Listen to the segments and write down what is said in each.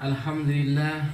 Alhamdulillah,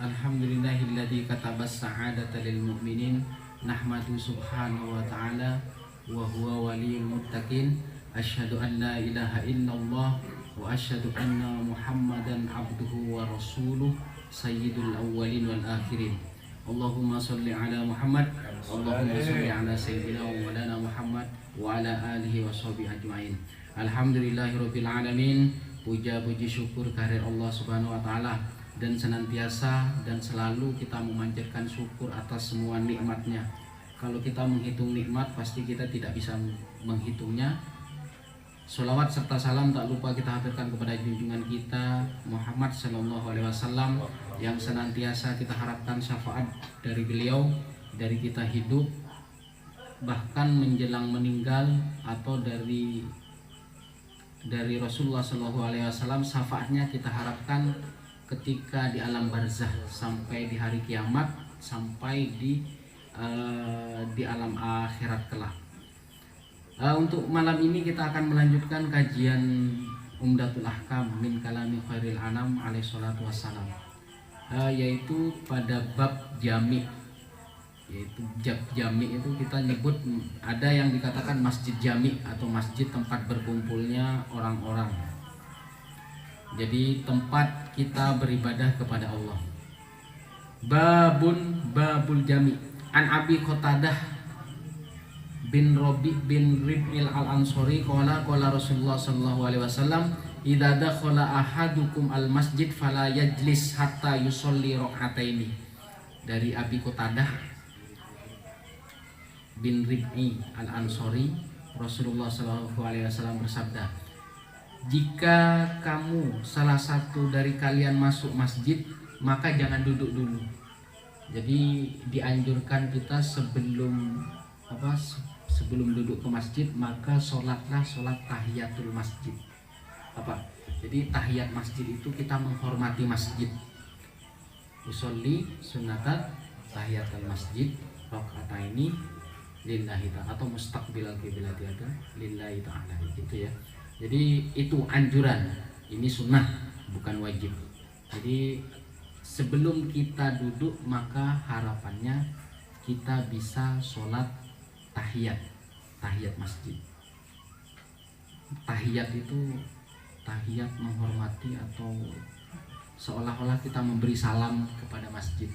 alhamdulillahilladzi katabas sa'adata lil mu'minin. Nahmadu subhanahu wa ta'ala wa huwa waliyul muttaqin. Asyhadu an la ilaha illallah wa asyhadu anna Muhammadan abduhu wa rasuluh sayyidul awwalin wal akhirin. Allahumma sholli ala Muhammad, Allahumma sholli ala sayyidina wa maulana Muhammad wa ala alihi wa sahbihi ajmain. Alhamdulillahirabbil alamin. Puja puji syukur kehadirat Allah Subhanahu wa taala, dan senantiasa dan selalu kita memanjatkan syukur atas semua nikmatnya. Kalau kita menghitung nikmat pasti kita tidak bisa menghitungnya. Sholawat serta salam tak lupa kita haturkan kepada junjungan kita Muhammad sallallahu alaihi wasallam, yang senantiasa kita harapkan syafaat dari beliau, dari kita hidup bahkan menjelang meninggal, atau dari Rasulullah Shallallahu Alaihi Wasallam syafaatnya kita harapkan ketika di alam barzah, sampai di hari kiamat, sampai di alam akhirat kelak. Untuk malam ini kita akan melanjutkan kajian Umdatul Ahkam min kalami khairil anam alaihi salatu wassalam, yaitu pada bab jami'. Yaitu jami itu kita nyebut, ada yang dikatakan masjid jami atau masjid tempat berkumpulnya orang-orang. Jadi tempat kita beribadah kepada Allah. Babul jami. An Abi Qatadah bin Rabi bin Rib'il al-Ansari qala Rasulullah sallallahu alaihi wasallam, idza dakhala ahadukum al-masjid fala yajlis hatta yusolli rak'ataini. Dari Abi Qatadah bin Rib'i al-Ansari, Rasulullah Shallallahu Alaihi Wasallam bersabda, jika kamu salah satu dari kalian masuk masjid, maka jangan duduk dulu. Jadi dianjurkan kita sebelum duduk ke masjid, maka sholatlah sholat tahiyatul masjid. Jadi tahiyat masjid itu kita menghormati masjid. Usolli sunatat tahiyatul masjid rakaataini lillahi ta'ala, atau mustaqbilal qiblati ada lillahi ta'ala, gitu ya. Jadi itu anjuran, ini sunnah bukan wajib. Jadi sebelum kita duduk maka harapannya kita bisa sholat tahiyat masjid. Tahiyat itu tahiyat menghormati, atau seolah-olah kita memberi salam kepada masjid,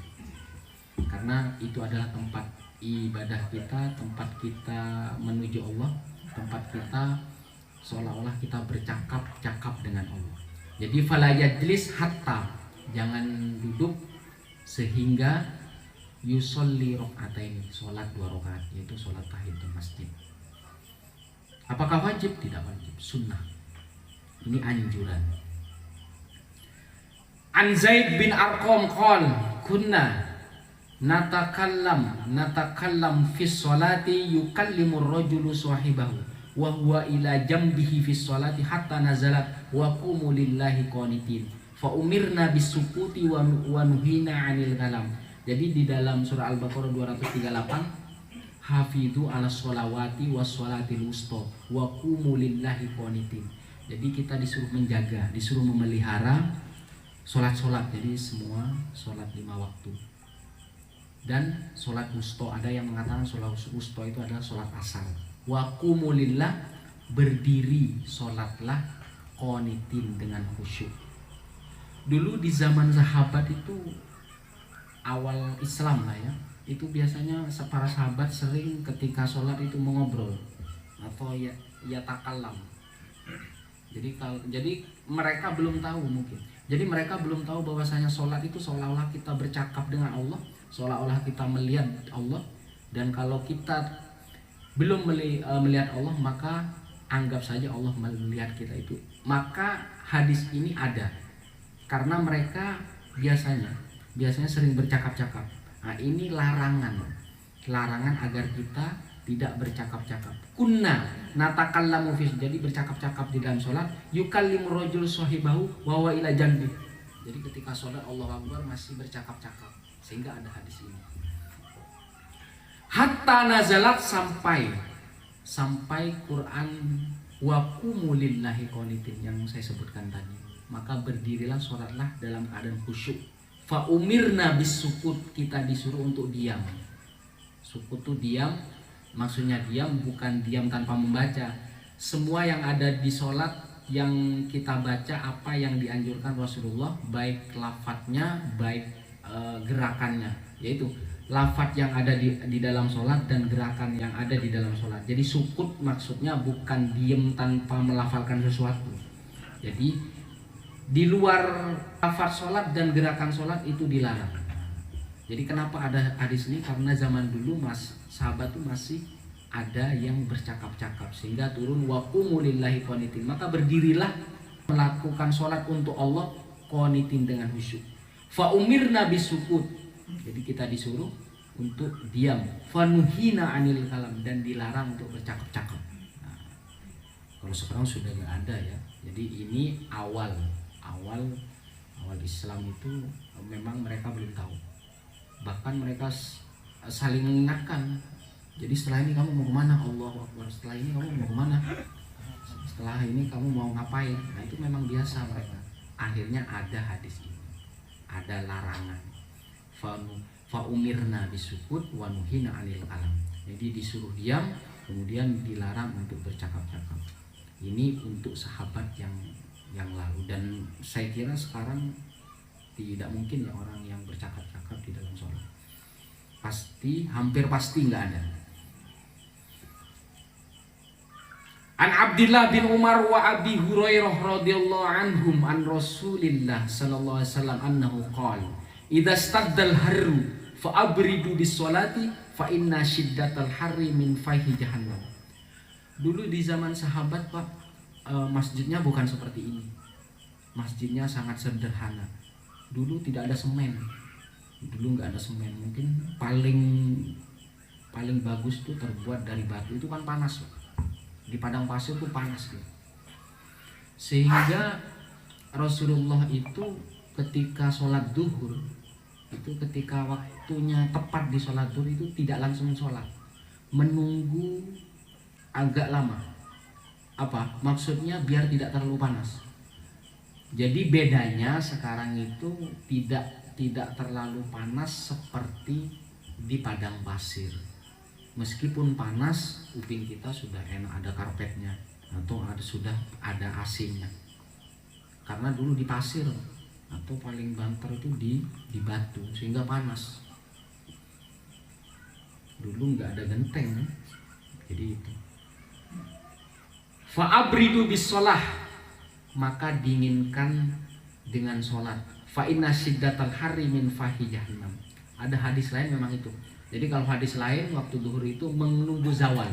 karena itu adalah tempat ibadah kita, tempat kita menuju Allah, tempat kita seolah-olah kita bercakap dengan Allah. Jadi fala yajlis hatta, jangan duduk sehingga yusolli rak'ataini, sholat 2 rakaat, yaitu sholat tahiyatul masjid. Apakah wajib? Tidak wajib, sunnah. Ini anjuran. An Zaid bin Arqam qala kunna natakallam fi sholati yukallimur rajulu sahibahu wa huwa ila jambihi fi sholati hatta nazalat wa qumu lillahi qanitin fa umirna bisukuti wa nuhina 'anil kalam. Jadi di dalam surah Al-Baqarah 238, hafidhu ala sholawati was sholatil wusta wa qumu lillahi qanitin. Jadi kita disuruh menjaga, disuruh memelihara sholat-sholat. Jadi semua sholat 5 waktu. Dan sholat wusta, ada yang mengatakan sholat wusta itu adalah sholat asar. Wa qumu lillah, berdiri sholatlah, qanitin, dengan khusyuk. Dulu di zaman sahabat itu, awal Islam lah ya, itu biasanya para sahabat sering ketika sholat itu mengobrol atau ya takallam. Jadi mereka belum tahu mungkin. Jadi mereka belum tahu bahwasanya sholat itu seolah-olah kita bercakap dengan Allah, seolah-olah kita melihat Allah. Dan kalau kita belum melihat Allah, maka anggap saja Allah melihat kita itu. Maka hadis ini ada karena mereka biasanya sering bercakap-cakap. Nah, ini larangan agar kita tidak bercakap-cakap. Kunna natakallamu fi, jadi bercakap-cakap di dalam sholat. Yukallimur rajul sahibahu wa huwa ila janbi. Jadi ketika sholat Allahu Akbar masih bercakap-cakap, sehingga ada hadis ini. Hatta nazalat, sampai Quran wa qumu lillahi qanitin yang saya sebutkan tadi. maka berdirilah sholatlah dalam keadaan khusyuk. Fa umirna bis sukut, kita disuruh untuk diam. Sukut tuh diam, maksudnya diam bukan diam tanpa membaca. Semua yang ada di sholat yang kita baca, apa yang dianjurkan Rasulullah, baik lafadznya, baik gerakannya, yaitu lafadz yang ada di dalam sholat dan gerakan yang ada di dalam sholat. Jadi sukut maksudnya bukan diem tanpa melafalkan sesuatu. Jadi di luar lafadz sholat dan gerakan sholat itu dilarang. Jadi kenapa ada hadis ini? Karena zaman dulu sahabat itu masih ada yang bercakap-cakap, sehingga turun waqumu lillahi qanitin, maka berdirilah melakukan sholat untuk Allah qanitin dengan khusyuk. Fa umirna bisukut, jadi kita disuruh untuk diam. Fanuhina anil kalam, dan dilarang untuk bercakap-cakap. Nah, kalau sekarang sudah nggak ada ya. Jadi ini awal Islam itu memang mereka belum tahu. Bahkan mereka saling mengingatkan. Jadi setelah ini kamu mau kemana? Allahu Akbar. Setelah ini kamu mau kemana? Setelah ini kamu mau ngapain? Nah itu memang biasa mereka. Akhirnya ada hadis ini, ada larangan. Fa umirna bisukut wa nuhina anil kalam. Jadi disuruh diam, kemudian dilarang untuk bercakap-cakap. Ini untuk sahabat yang lalu, dan saya kira sekarang tidak mungkin ya orang yang bercakap-cakap di dalam sholat. Hampir pasti nggak ada. An Abdillah bin Umar wa Abi Hurairah radhiyallahu anhum an Rasulillah sallallahu alaihi wasallam annahu qala idza staddal harru fa abridu bis sholati fa inna shiddatal harri min fayhi jahannam. Dulu di zaman sahabat Pak, masjidnya bukan seperti ini. Masjidnya sangat sederhana. Dulu tidak ada semen. Dulu nggak ada semen. Mungkin paling bagus tuh terbuat dari batu. Itu kan panas Pak. Di padang pasir tuh panas gitu. Sehingga Rasulullah itu ketika sholat duhur, itu ketika waktunya tepat di sholat duhur itu tidak langsung sholat, menunggu agak lama. Apa maksudnya? Biar tidak terlalu panas. Jadi bedanya sekarang itu tidak terlalu panas seperti di padang pasir. Meskipun panas, upin kita sudah enak, ada karpetnya atau sudah ada AC-nya. Karena dulu di pasir atau paling banter itu di batu, sehingga panas. Dulu nggak ada genteng, jadi itu. Fa'abridu bis sholah, maka dinginkan dengan sholat. Fa inna shiddatal harri min fahi jahannam. Ada hadis lain memang itu. Jadi kalau hadis lain waktu duhur itu menunggu zawal,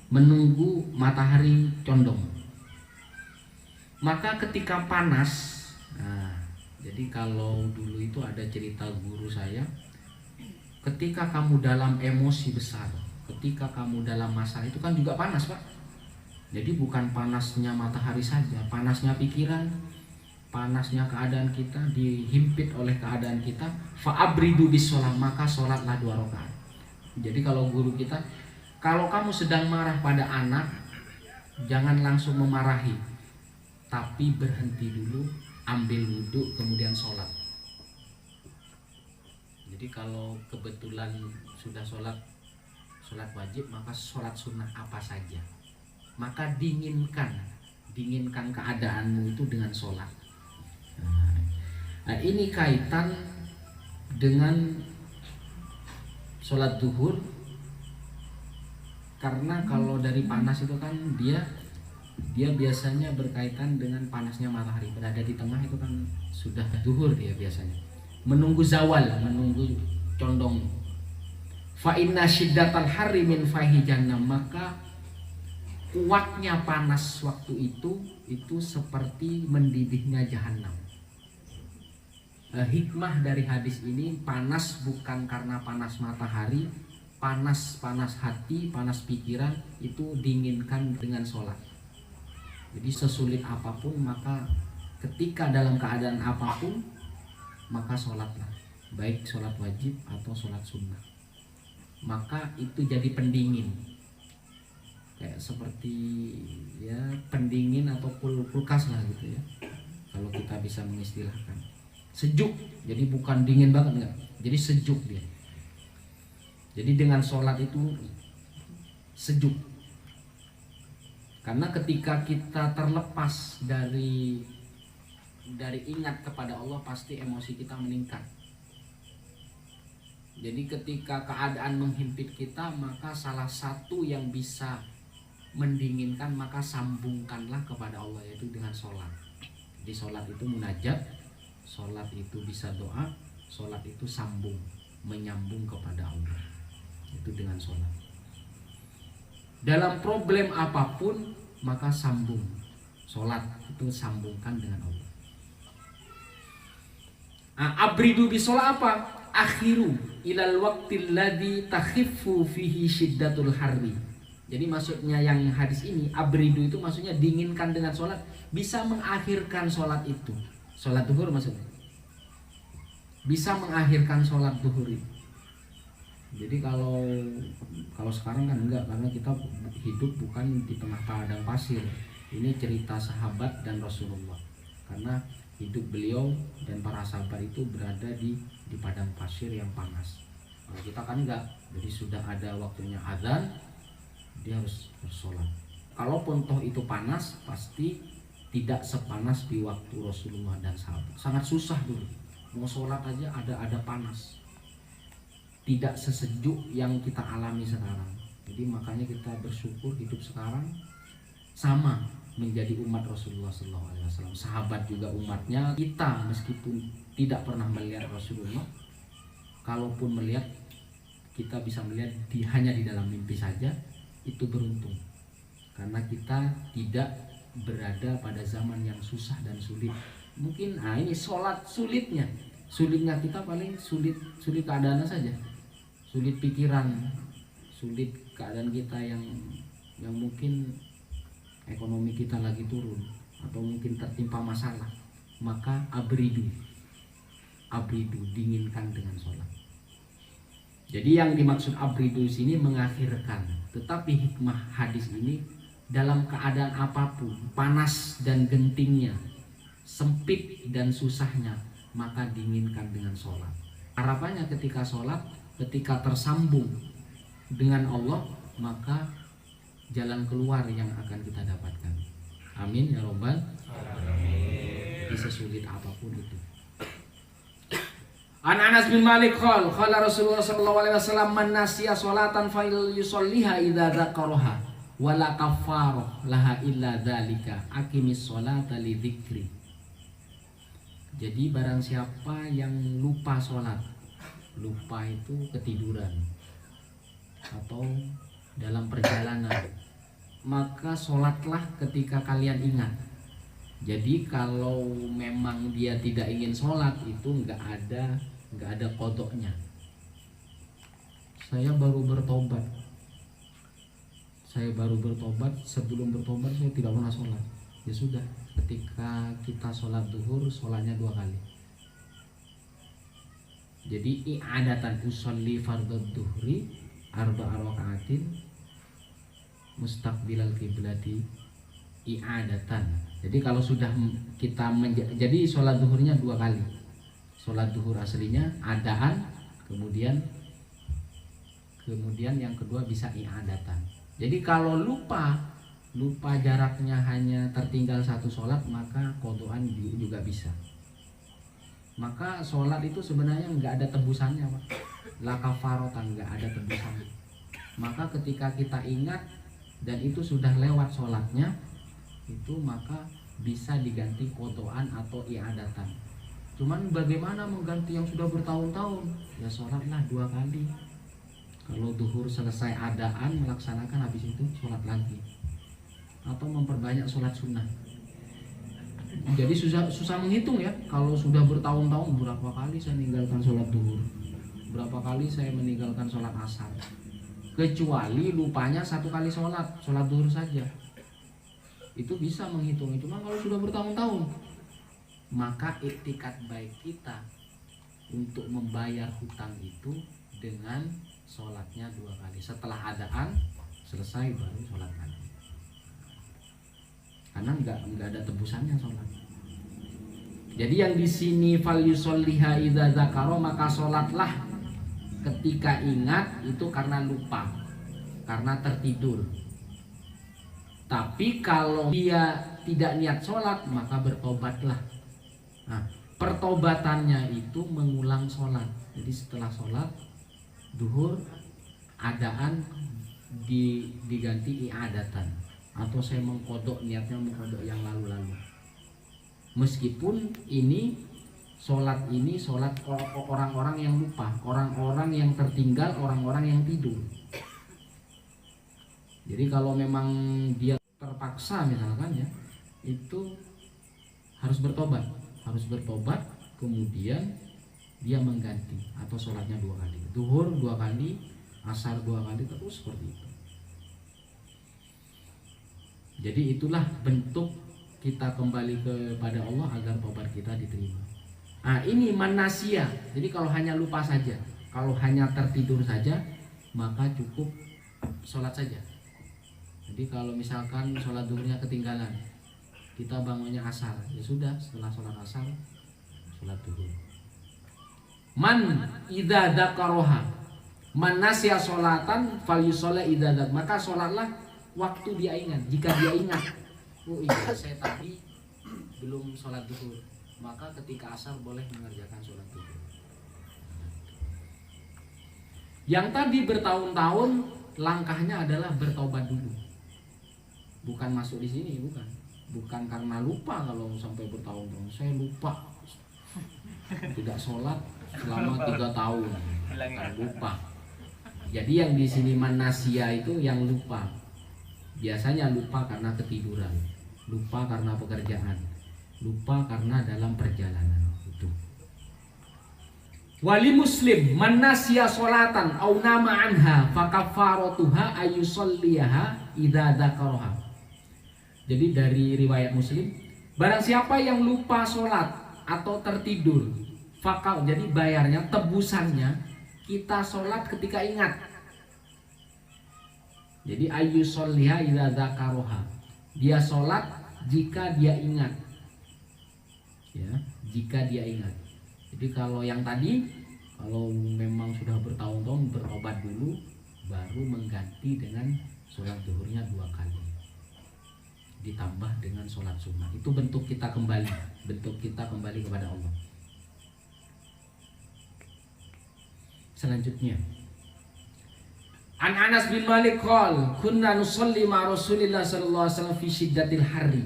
menunggu matahari condong. Maka ketika panas, nah, jadi kalau dulu itu ada cerita guru saya, ketika kamu dalam emosi besar, ketika kamu dalam masalah itu kan juga panas Pak. Jadi bukan panasnya matahari saja, panasnya pikiran, panasnya keadaan kita, dihimpit oleh keadaan kita. Fa'abridu bis sholat, maka sholatlah 2 rakaat. Jadi kalau guru kita, kalau kamu sedang marah pada anak, jangan langsung memarahi, tapi berhenti dulu, ambil wudhu, kemudian sholat. Jadi kalau kebetulan sudah sholat wajib, maka sholat sunnah apa saja, maka dinginkan keadaanmu itu dengan sholat. Nah ini kaitan dengan sholat duhur, karena kalau dari panas itu kan dia biasanya berkaitan dengan panasnya matahari, berada di tengah itu kan sudah duhur dia biasanya. Menunggu zawal, menunggu condong. Fa inna shiddatal harri min fahi jahannam, maka kuatnya panas waktu itu seperti mendidihnya jahanam. Hikmah dari hadis ini, panas bukan karena panas matahari, panas hati, panas pikiran, itu dinginkan dengan sholat. Jadi sesulit apapun, maka ketika dalam keadaan apapun, maka sholatlah, baik sholat wajib atau sholat sunnah. Maka itu jadi pendingin, kayak seperti ya pendingin atau kulkas lah gitu ya. kalau kita bisa mengistilahkan. Sejuk, jadi bukan dingin banget enggak, jadi sejuk dia. Jadi dengan sholat itu sejuk. Karena ketika kita terlepas dari ingat kepada Allah, pasti emosi kita meningkat. Jadi ketika keadaan menghimpit kita, maka salah satu yang bisa mendinginkan, maka sambungkanlah kepada Allah, yaitu dengan sholat. Jadi sholat itu munajat, sholat itu bisa doa, sholat itu sambung, menyambung kepada Allah, itu dengan sholat. Dalam problem apapun, maka sambung, sholat itu sambungkan dengan Allah. Abridu bisolah apa? Akhiru ilal waqtil ladzi takhiffu fihi syiddatul harri. Jadi maksudnya yang hadis ini, abridu itu maksudnya dinginkan dengan sholat, bisa mengakhirkan sholat itu. Sholat duhur maksudnya, bisa mengakhirkan sholat duhur itu. Jadi kalau sekarang kan enggak, karena kita hidup bukan di tengah padang pasir. Ini cerita sahabat dan Rasulullah. Karena hidup beliau dan para sahabat itu berada di padang pasir yang panas. Kalau kita kan enggak, jadi sudah ada waktunya azan, dia harus sholat. Kalaupun toh itu panas, pasti tidak sepanas di waktu Rasulullah dan sahabat. Sangat susah dulu, mau sholat aja ada panas. Tidak sesejuk yang kita alami sekarang. Jadi makanya kita bersyukur hidup sekarang sama menjadi umat Rasulullah SAW. Sahabat juga umatnya. Kita meskipun tidak pernah melihat Rasulullah, kalaupun melihat, kita bisa melihat hanya di dalam mimpi saja, itu beruntung. Karena kita tidak berada pada zaman yang susah dan sulit. Mungkin ini sholat sulitnya kita paling sulit keadaannya saja, sulit pikiran, sulit keadaan kita yang mungkin ekonomi kita lagi turun atau mungkin tertimpa masalah, maka abridu dinginkan dengan sholat. Jadi yang dimaksud abridu di sini mengakhirkan. Tetapi hikmah hadis ini, dalam keadaan apapun, panas dan gentingnya, sempit dan susahnya, maka dinginkan dengan sholat. Harapannya ketika sholat, ketika tersambung dengan Allah, maka jalan keluar yang akan kita dapatkan. Amin ya robbal alamin. Sesulit apapun itu. An Anas bin Malik qala Rasulullah sallallahu alaihi wasallam, man nasiya sholatan fa yusalliha idza dzakaraha wala kafarah laha illa dzalika aqimis sholata li dzikri. Jadi barang siapa yang lupa sholat, lupa itu ketiduran atau dalam perjalanan, maka sholatlah ketika kalian ingat. Jadi kalau memang dia tidak ingin sholat, itu nggak ada kodoknya. Saya baru bertobat, sebelum bertobat saya tidak pernah sholat. Ya sudah, ketika kita sholat duhur, sholatnya 2 kali. Jadi i'adatan usolli fardhu duhri arba'a raka'atin mustaqbilal kiblati i'adatan. Jadi kalau sudah kita jadi sholat duhurnya 2 kali. Sholat duhur aslinya adaan, kemudian yang kedua bisa i'adatan. Jadi kalau lupa jaraknya hanya tertinggal 1 sholat, maka qodhoan juga bisa. Maka sholat itu sebenarnya nggak ada tebusannya, Pak. La kafaratan, nggak ada tebusannya. Maka ketika kita ingat dan itu sudah lewat sholatnya, itu maka bisa diganti qodhoan atau i'adatan. Cuman bagaimana mengganti yang sudah bertahun-tahun? Ya sholatlah 2 kali. Kalau duhur selesai adaan, melaksanakan, habis itu sholat lagi. Atau memperbanyak sholat sunnah. Jadi susah menghitung ya. Kalau sudah bertahun-tahun, berapa kali saya meninggalkan sholat duhur, berapa kali saya meninggalkan sholat asar. Kecuali lupanya 1 kali sholat duhur saja, itu bisa menghitung. Cuma kalau sudah bertahun-tahun, maka iktikad baik kita untuk membayar hutang itu dengan sholatnya 2 kali. Setelah adaan selesai baru sholat lagi. Karena nggak ada tebusannya sholat. Jadi yang di sini fal yusolliha idza dzakara, maka sholatlah ketika ingat, itu karena lupa, karena tertidur. Tapi kalau dia tidak niat sholat, maka bertobatlah. Nah, pertobatannya itu mengulang sholat. Jadi setelah sholat duhur, adaan diganti i'adatan, atau saya mengkodok, niatnya mengkodok yang lalu-lalu. Meskipun ini sholat orang-orang yang lupa, orang-orang yang tertinggal, orang-orang yang tidur. Jadi kalau memang dia terpaksa misalkan ya, itu harus bertobat, kemudian dia mengganti, atau sholatnya 2 kali, duhur 2 kali, asar 2 kali, terus seperti itu. Jadi itulah bentuk kita kembali kepada Allah agar tobat kita diterima. Nah, ini manasia. Jadi kalau hanya lupa saja, kalau hanya tertidur saja, maka cukup sholat saja. Jadi kalau misalkan sholat duhurnya ketinggalan, kita bangunnya asar, ya sudah, setelah sholat asar sholat duhur. Man idza dzakaraha, man nasiya sholatan falyusolli idza dzak, maka sholatlah waktu dia ingat. Jika dia ingat, oh iya saya tadi belum sholat duhur, maka ketika asar boleh mengerjakan sholat duhur. Yang tadi bertahun-tahun, langkahnya adalah bertobat dulu, bukan masuk di sini, bukan karena lupa. Kalau sampai bertahun-tahun saya lupa, tidak sholat selama 3 tahun, kan lupa. Jadi yang di sini manasia itu yang lupa. Biasanya lupa karena ketiduran, lupa karena pekerjaan, lupa karena dalam perjalanan itu. Wali muslim manasia sholatan au nama anha fakafaratuha ayusolliyaha idza dzakaraha. Jadi dari riwayat Muslim, barang siapa yang lupa sholat atau tertidur, jadi bayarnya, tebusannya kita sholat ketika ingat. Jadi ayusolliha idza dzakaraha, dia sholat jika dia ingat, ya, jika dia ingat. Jadi kalau yang tadi, kalau memang sudah bertahun-tahun, bertobat dulu, baru mengganti dengan sholat duhurnya 2 kali, ditambah dengan sholat sunnah. Itu bentuk kita kembali kepada Allah. Selanjutnya, An Anas bin Malik qol kunna nusalli ma Rasulillah sallallahu alaihi wasallam fi shiddatil harri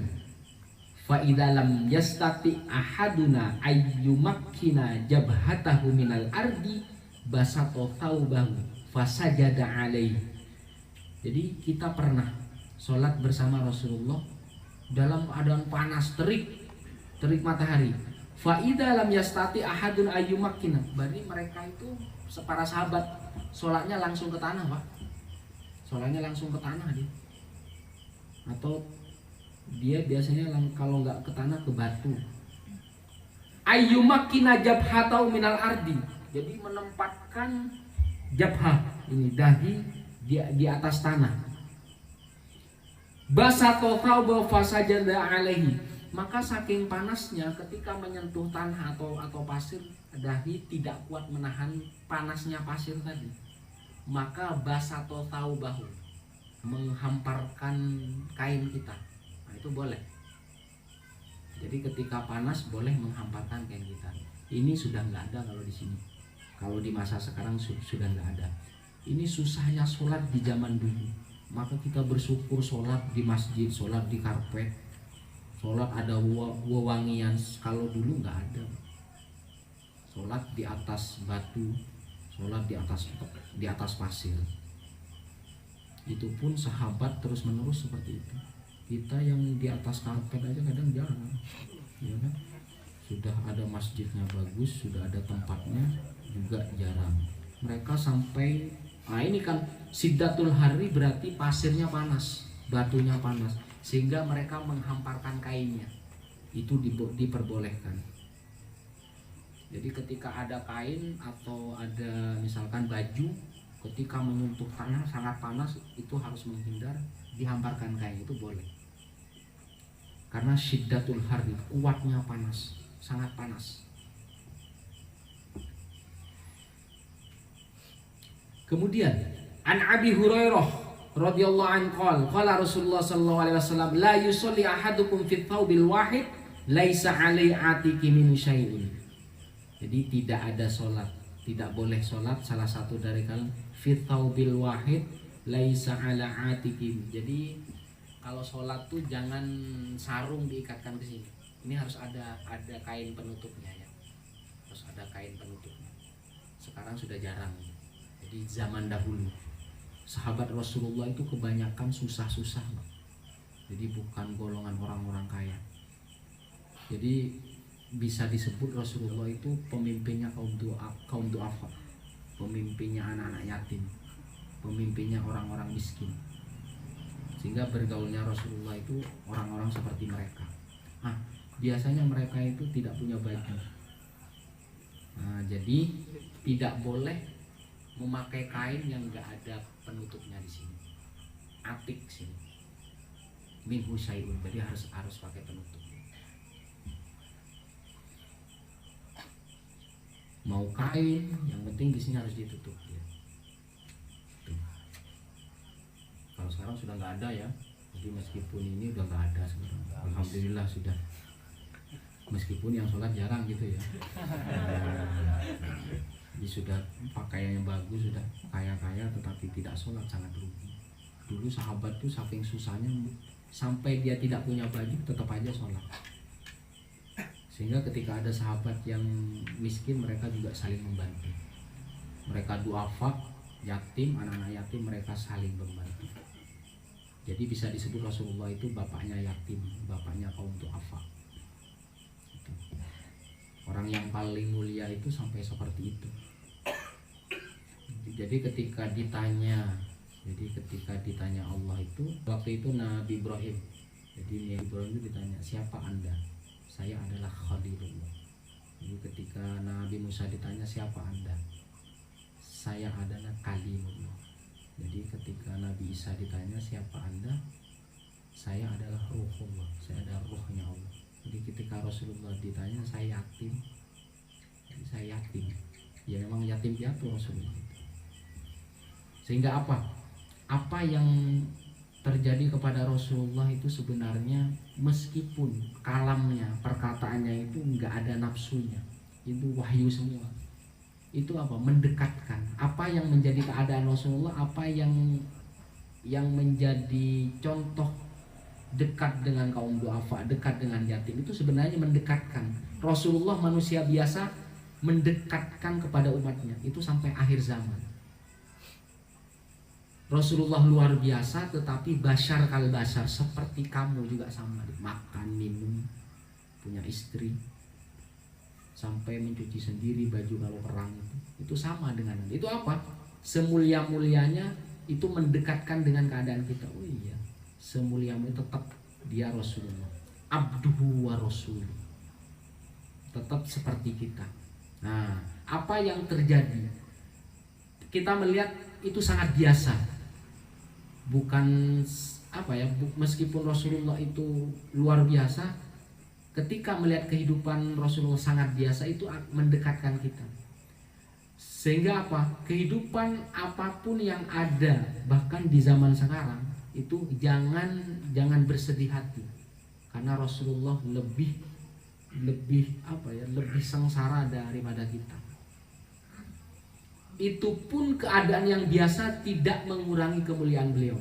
fa idza lam yastati ahaduna ayyumakkina jabhatahu minal ardi basata thawbahu fasajada alaihi. Jadi kita pernah sholat bersama Rasulullah dalam keadaan panas terik matahari. Fa idza lam yastati ahadun ayyumakkina, berarti mereka itu para sahabat sholatnya langsung ke tanah, Pak. Sholatnya langsung ke tanah dia. Atau dia biasanya kalau nggak ke tanah, ke batu. Ayyumakkina jabhatau minal ardi, jadi menempatkan jabhah, ini dahi di atas tanah. Basato thawba fasajada alaihi, maka saking panasnya ketika menyentuh tanah atau pasir, dahi tidak kuat menahan panasnya pasir tadi, maka basato thawbahu, menghamparkan kain kita. Nah, itu boleh. Jadi ketika panas boleh menghamparkan kain kita. Ini sudah nggak ada kalau di sini. Kalau di masa sekarang sudah nggak ada. Ini susahnya sholat di zaman dulu. Maka kita bersyukur sholat di masjid, sholat di karpet, sholat ada wewangian. Kalau dulu nggak ada. Sholat di atas batu, sholat di atas pasir. Itu pun sahabat terus menerus seperti itu. Kita yang di atas karpet aja kadang jarang, ya kan? Sudah ada masjidnya bagus, sudah ada tempatnya juga jarang. Mereka sampai, nah ini kan siddatul hari, berarti pasirnya panas, batunya panas, sehingga mereka menghamparkan kainnya. Itu diperbolehkan. Jadi ketika ada kain atau ada misalkan baju, ketika menyentuh tanah sangat panas, itu harus menghindar, dihamparkan kain, itu boleh. Karena syiddatul harri, kuatnya panas, sangat panas. Kemudian an Abi Hurairah radhiyallahu anhu qala Rasulullah sallallahu alaihi wasallam la yusalli ahadukum fi thawbil wahid laisa alai atiki min syai'in. Jadi tidak ada sholat, tidak boleh sholat salah satu dari kalian fi thawbil wahid laisa ala atiki. Jadi kalau sholat tuh jangan sarung diikatkan ke sini. Ini harus ada kain penutupnya ya. Harus ada kain penutupnya. Sekarang sudah jarang. Di zaman dahulu sahabat Rasulullah itu kebanyakan susah-susah, jadi bukan golongan orang-orang kaya. Jadi bisa disebut Rasulullah itu pemimpinnya kaum du'afa, pemimpinnya anak-anak yatim, pemimpinnya orang-orang miskin. Sehingga bergaulnya Rasulullah itu orang-orang seperti mereka. Biasanya mereka itu tidak punya baju. Jadi tidak boleh memakai kain yang enggak ada penutupnya di sini. Atik sini. Minhu syai'un. Jadi harus pakai penutup. Mau kain, yang penting di sini harus ditutup ya. Tuh. Kalau sekarang sudah enggak ada ya. Jadi meskipun ini udah enggak ada sebenarnya. Alhamdulillah sudah. Meskipun yang sholat jarang gitu ya. Jadi sudah pakaiannya bagus, sudah kaya-kaya tetapi tidak sholat, sangat rugi. Dulu sahabat tuh saking susahnya sampai dia tidak punya baju tetap aja sholat. Sehingga ketika ada sahabat yang miskin mereka juga saling membantu. Mereka du'afa, yatim, anak-anak yatim mereka saling membantu. Jadi bisa disebut Rasulullah itu bapaknya yatim, bapaknya kaum du'afa. Orang yang paling mulia itu sampai seperti itu. Jadi ketika ditanya Allah itu, waktu itu Nabi Ibrahim. Jadi Nabi Ibrahim itu ditanya, siapa Anda? Saya adalah Khalilullah. Jadi ketika Nabi Musa ditanya, siapa Anda? Saya adalah Kalimullah. Jadi ketika Nabi Isa ditanya, siapa Anda? Saya adalah Ruhullah. Saya adalah ruhnya Allah. Jadi ketika Rasulullah ditanya, saya yatim. Jadi saya yatim. Ya memang yatim piatu Rasulullah. Sehingga apa yang terjadi kepada Rasulullah itu sebenarnya meskipun kalamnya, perkataannya itu enggak ada nafsunya, itu wahyu semua. Itu mendekatkan. Apa yang menjadi keadaan Rasulullah, apa yang menjadi contoh dekat dengan kaum du'afa, dekat dengan yatim, itu sebenarnya mendekatkan. Rasulullah manusia biasa mendekatkan kepada umatnya itu sampai akhir zaman. Rasulullah luar biasa tetapi basyar kal basyar, seperti kamu juga sama, makan, minum, punya istri, sampai mencuci sendiri baju kalau perang itu sama dengan itu semulia-mulianya itu mendekatkan dengan keadaan kita. Oh iya, semulia-mulia tetap dia Rasulullah, abduhu wa rasul, tetap seperti kita. Nah, apa yang terjadi? Kita melihat itu sangat biasa. Bukan meskipun Rasulullah itu luar biasa, ketika melihat kehidupan Rasulullah sangat biasa itu mendekatkan kita. Sehingga kehidupan apapun yang ada bahkan di zaman sekarang itu jangan bersedih hati, karena Rasulullah lebih sengsara daripada kita. Itu pun keadaan yang biasa tidak mengurangi kemuliaan beliau,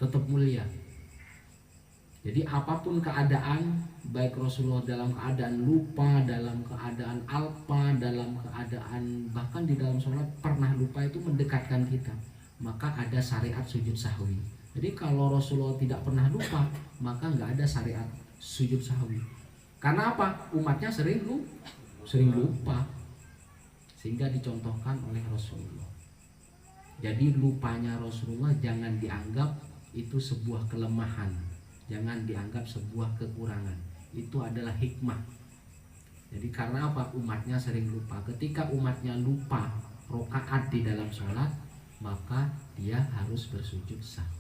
tetap mulia. Jadi apapun keadaan, baik Rasulullah dalam keadaan lupa, dalam keadaan alpa, dalam keadaan bahkan di dalam sholat pernah lupa, itu mendekatkan kita. Maka ada syariat sujud sahwi. Jadi kalau Rasulullah tidak pernah lupa, maka nggak ada syariat sujud sahwi. Karena umatnya sering lupa. Sehingga dicontohkan oleh Rasulullah. Jadi lupanya Rasulullah jangan dianggap itu sebuah kelemahan, jangan dianggap sebuah kekurangan. Itu adalah hikmah. Jadi karena umatnya sering lupa. Ketika umatnya lupa rokaat di dalam sholat, maka dia harus bersujud sahwi.